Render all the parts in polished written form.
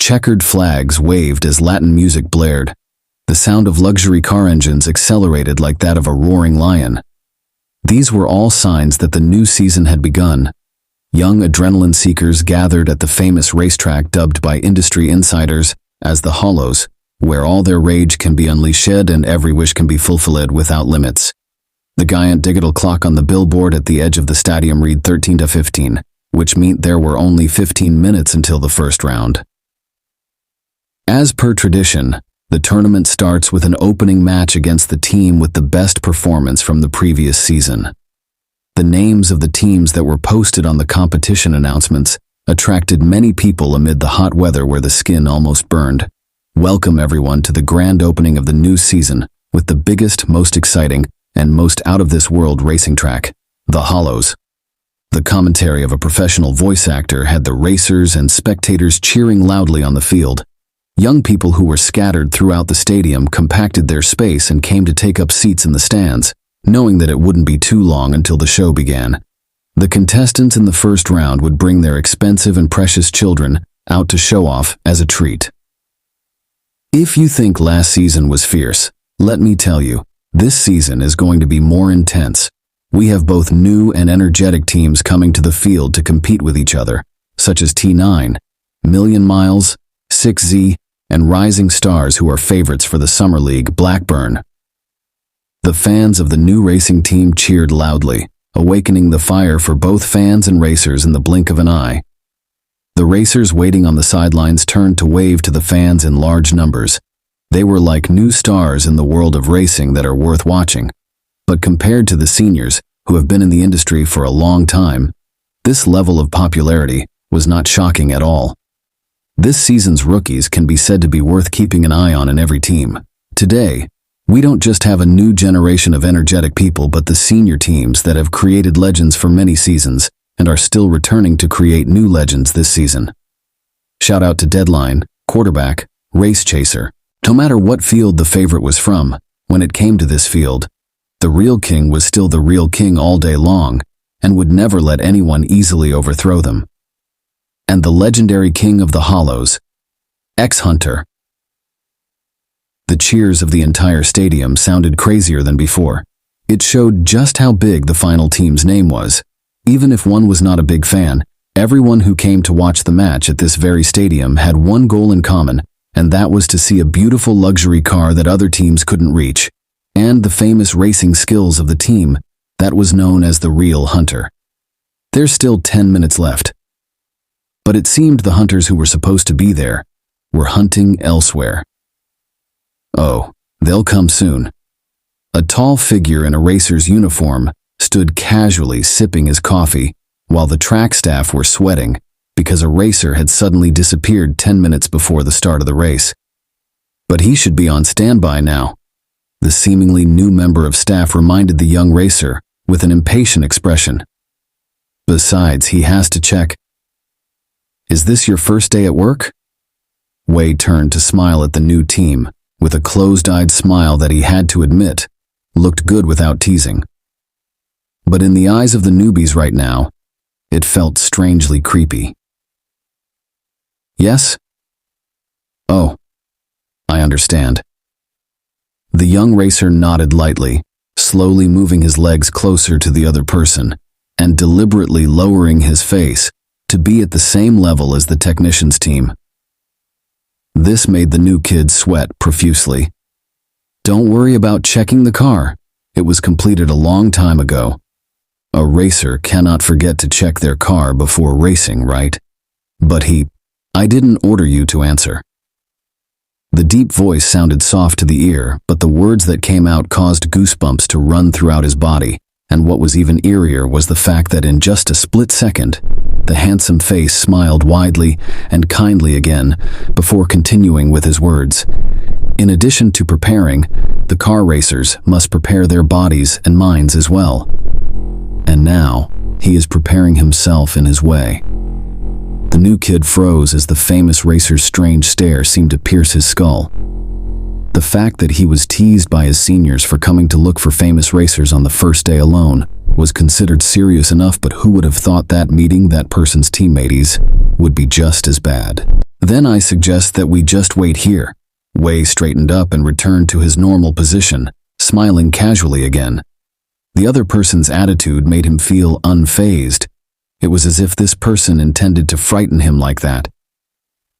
Checkered flags waved as Latin music blared. The sound of luxury car engines accelerated like that of a roaring lion. These were all signs that the new season had begun. Young adrenaline seekers gathered at the famous racetrack dubbed by industry insiders as the Hollows, where all their rage can be unleashed and every wish can be fulfilled without limits. The giant digital clock on the billboard at the edge of the stadium read 13 to 15, which meant there were only 15 minutes until the first round. As per tradition, the tournament starts with an opening match against the team with the best performance from the previous season. The names of the teams that were posted on the competition announcements attracted many people amid the hot weather where the skin almost burned. Welcome everyone to the grand opening of the new season with the biggest, most exciting, and most out-of-this-world racing track, the Hollows. The commentary of a professional voice actor had the racers and spectators cheering loudly on the field. Young people who were scattered throughout the stadium compacted their space and came to take up seats in the stands, knowing that it wouldn't be too long until the show began. The contestants in the first round would bring their expensive and precious children out to show off as a treat. If you think last season was fierce, let me tell you, this season is going to be more intense. We have both new and energetic teams coming to the field to compete with each other, such as T9, Million Miles, 6Z, and Rising Stars, who are favorites for the Summer League, Blackburn. The fans of the new racing team cheered loudly, awakening the fire for both fans and racers in the blink of an eye. The racers waiting on the sidelines turned to wave to the fans in large numbers. They were like new stars in the world of racing that are worth watching. But compared to the seniors, who have been in the industry for a long time, this level of popularity was not shocking at all. This season's rookies can be said to be worth keeping an eye on in every team. Today, we don't just have a new generation of energetic people but the senior teams that have created legends for many seasons and are still returning to create new legends this season. Shout out to Deadline, Quarterback, Race Chaser. No matter what field the favorite was from, when it came to this field, the real king was still the real king all day long and would never let anyone easily overthrow them. And the legendary king of the Hollows, X-Hunter. The cheers of the entire stadium sounded crazier than before. It showed just how big the final team's name was. Even if one was not a big fan, everyone who came to watch the match at this very stadium had one goal in common, and that was to see a beautiful luxury car that other teams couldn't reach, and the famous racing skills of the team that was known as the real Hunter. There's still 10 minutes left. But it seemed the hunters who were supposed to be there were hunting elsewhere. Oh, they'll come soon. A tall figure in a racer's uniform stood casually sipping his coffee while the track staff were sweating because a racer had suddenly disappeared 10 minutes before the start of the race. But he should be on standby now. The seemingly new member of staff reminded the young racer with an impatient expression. Besides, he has to check. Is this your first day at work? Wade turned to smile at the new team with a closed-eyed smile that he had to admit looked good without teasing. But in the eyes of the newbies right now, it felt strangely creepy. Yes? Oh, I understand. The young racer nodded lightly, slowly moving his legs closer to the other person and deliberately lowering his face to be at the same level as the technician's team. This made the new kid sweat profusely. Don't worry about checking the car. It was completed a long time ago. A racer cannot forget to check their car before racing, right? But I didn't order you to answer. The deep voice sounded soft to the ear, but the words that came out caused goosebumps to run throughout his body, and what was even eerier was the fact that in just a split second, the handsome face smiled widely and kindly again before continuing with his words. In addition to preparing, the car racers must prepare their bodies and minds as well. And now, he is preparing himself in his way. The new kid froze as the famous racer's strange stare seemed to pierce his skull. The fact that he was teased by his seniors for coming to look for famous racers on the first day alone was considered serious enough, but who would have thought that meeting that person's teammates would be just as bad? Then I suggest that we just wait here. Wei straightened up and returned to his normal position, smiling casually again. The other person's attitude made him feel unfazed. It was as if this person intended to frighten him like that.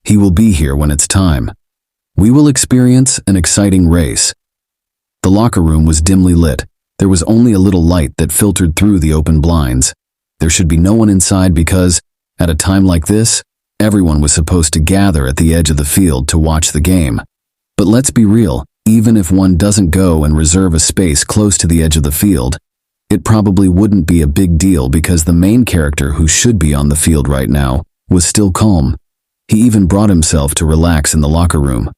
He will be here when it's time. We will experience an exciting race. The locker room was dimly lit. There was only a little light that filtered through the open blinds. There should be no one inside because, at a time like this, everyone was supposed to gather at the edge of the field to watch the game. But let's be real, even if one doesn't go and reserve a space close to the edge of the field, it probably wouldn't be a big deal because the main character who should be on the field right now was still calm. He even brought himself to relax in the locker room.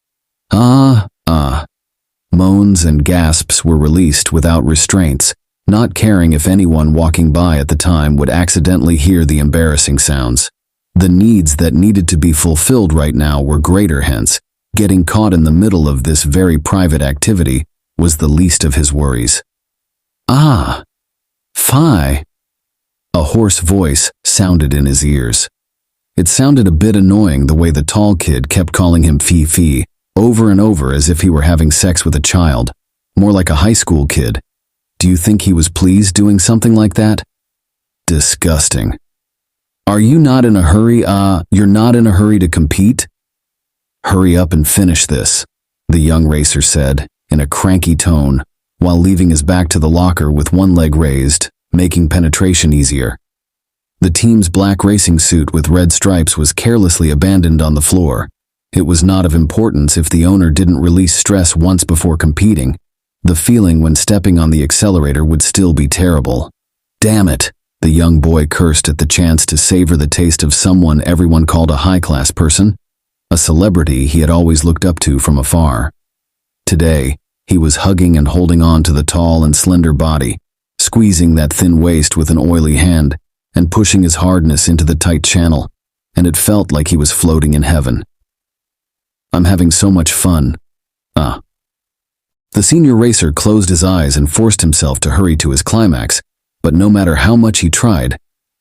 Moans and gasps were released without restraints, not caring if anyone walking by at the time would accidentally hear the embarrassing sounds. The needs that needed to be fulfilled right now were greater, hence, getting caught in the middle of this very private activity was the least of his worries. Fi! A hoarse voice sounded in his ears. It sounded a bit annoying the way the tall kid kept calling him Fi over and over as if he were having sex with a child, more like a high school kid. Do you think he was pleased doing something like that? Disgusting. Are you not in a hurry? You're not in a hurry to compete? Hurry up and finish this, the young racer said, in a cranky tone, while leaving his back to the locker with one leg raised, making penetration easier. The team's black racing suit with red stripes was carelessly abandoned on the floor. It was not of importance if the owner didn't release stress once before competing. The feeling when stepping on the accelerator would still be terrible. Damn it, the young boy cursed at the chance to savor the taste of someone everyone called a high-class person, a celebrity he had always looked up to from afar. Today, he was hugging and holding on to the tall and slender body, squeezing that thin waist with an oily hand, and pushing his hardness into the tight channel, and it felt like he was floating in heaven. I'm having so much fun. The senior racer closed his eyes and forced himself to hurry to his climax, but no matter how much he tried,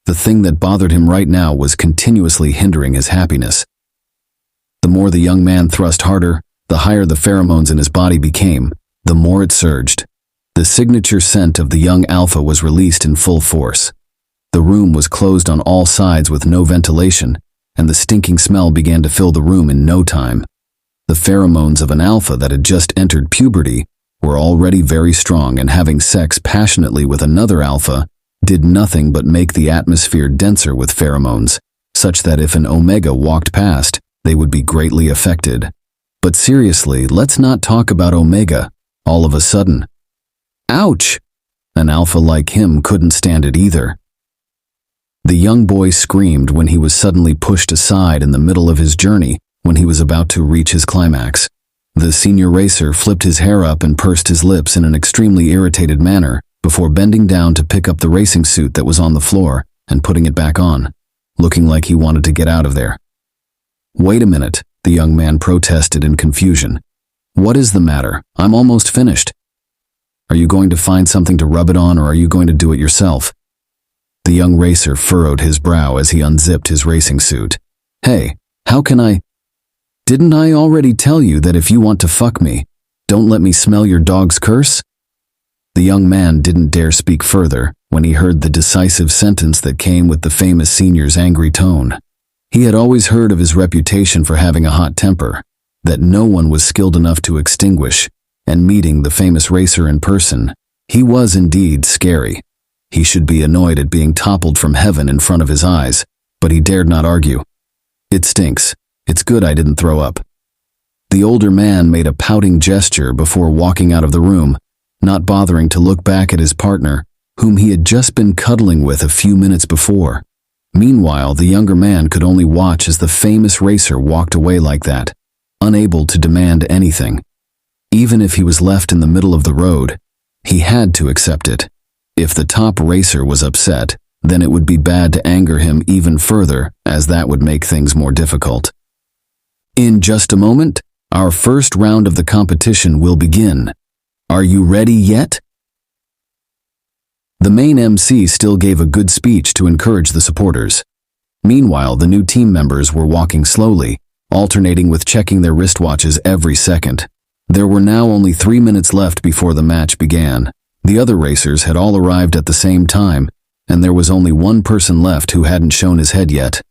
the thing that bothered him right now was continuously hindering his happiness. The more the young man thrust harder, the higher the pheromones in his body became, the more it surged. The signature scent of the young alpha was released in full force. The room was closed on all sides with no ventilation, and the stinking smell began to fill the room in no time. The pheromones of an alpha that had just entered puberty were already very strong, and having sex passionately with another alpha did nothing but make the atmosphere denser with pheromones, such that if an omega walked past, they would be greatly affected. But seriously, let's not talk about omega, all of a sudden. Ouch! An alpha like him couldn't stand it either. The young boy screamed when he was suddenly pushed aside in the middle of his journey when he was about to reach his climax. The senior racer flipped his hair up and pursed his lips in an extremely irritated manner before bending down to pick up the racing suit that was on the floor and putting it back on, looking like he wanted to get out of there. Wait a minute, the young man protested in confusion. What is the matter? I'm almost finished. Are you going to find something to rub it on, or are you going to do it yourself? The young racer furrowed his brow as he unzipped his racing suit. Hey, how can I? Didn't I already tell you that if you want to fuck me, don't let me smell your dog's curse? The young man didn't dare speak further when he heard the decisive sentence that came with the famous senior's angry tone. He had always heard of his reputation for having a hot temper that no one was skilled enough to extinguish, and meeting the famous racer in person, he was indeed scary. He should be annoyed at being toppled from heaven in front of his eyes, but he dared not argue. It stinks. It's good I didn't throw up. The older man made a pouting gesture before walking out of the room, not bothering to look back at his partner, whom he had just been cuddling with a few minutes before. Meanwhile, the younger man could only watch as the famous racer walked away like that, unable to demand anything. Even if he was left in the middle of the road, he had to accept it. If the top racer was upset, then it would be bad to anger him even further, as that would make things more difficult. In just a moment, our first round of the competition will begin. Are you ready yet? The main MC still gave a good speech to encourage the supporters. Meanwhile, the new team members were walking slowly, alternating with checking their wristwatches every second. There were now only 3 minutes left before the match began. The other racers had all arrived at the same time, and there was only one person left who hadn't shown his head yet.